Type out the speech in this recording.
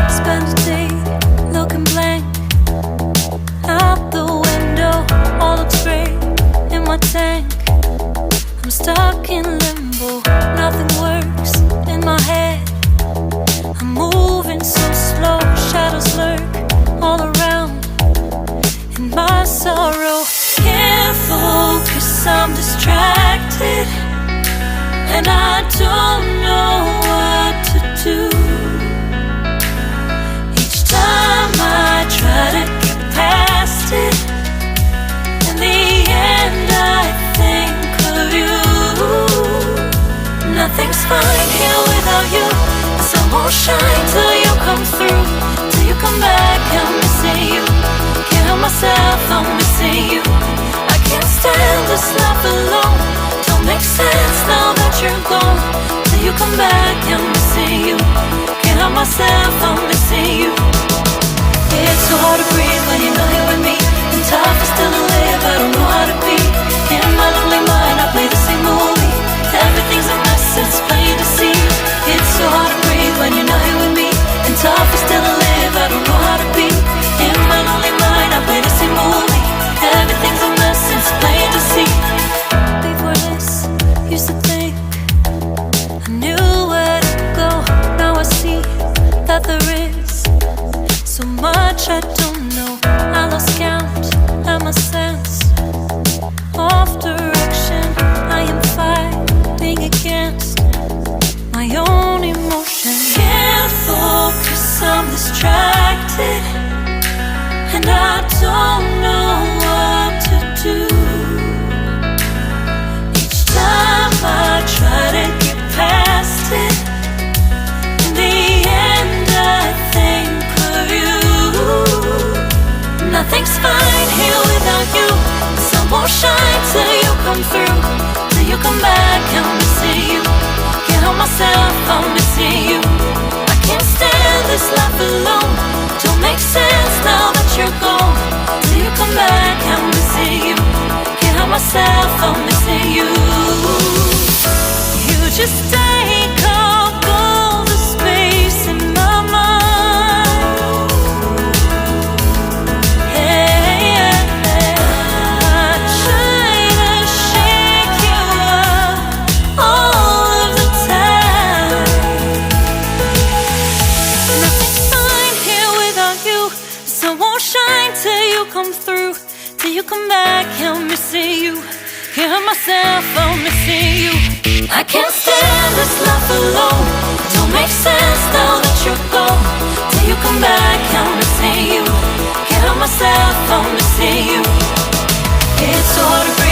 Spend a day looking blank out the window, all looks great in my tank. I'm stuck in limbo, nothing works in my head. I'm moving so slow, shadows lurk all around. In my sorrow, can't focus, I'm distracted, and I don't know what to do. Each time I try to get past it, in the end I think of you. Nothing's fine here without you. The sun won't shine till you come through. Till you come back, I'm missing you. Can't help myself, I'm missing you. I can't stand this life alone. Don't make sense now that you're gone. Till you come back, I'm missing you. Can't help myself, I'm missing you. It's so hard to breathe when you're not here with me. And tough is still to live, I don't know how to be. In my lonely mind, I play the same movie. Everything's a mess, it's plain to see. It's so hard to breathe when you're not here with me. And tough is still to live, I don't know how to be. In my lonely mind, I play the same movie. Everything's a mess, it's plain to see. Before this, used to think I knew where to go. Now I see that there is so much I don't know. I lost count at my sense of direction. I am fighting against my own emotion. Can't focus, I'm distracted, and I don't know what to do. Each time I try to get past it, in the end I think of you. Nothing's fine here without you. The sun won't shine till you come through. Till you come back, I'm missing you. Can't help myself, I'm missing you. I can't stand this life alone. Don't make sense now that you're gone. Till you come back, I'm missing you. Can't help myself, I'm missing you. You just take up all the space in my mind. Hey, I try to shake you up all of the time. Nothing's fine here without you. The sun won't shine till you come through. Till you come back, I'm missing you. Can't help myself, I'm missing you. I can't stand this life alone. Don't make sense now that you're gone. Till you come back, I'm missing you. Can't help myself, I'm missing you. It's so hard to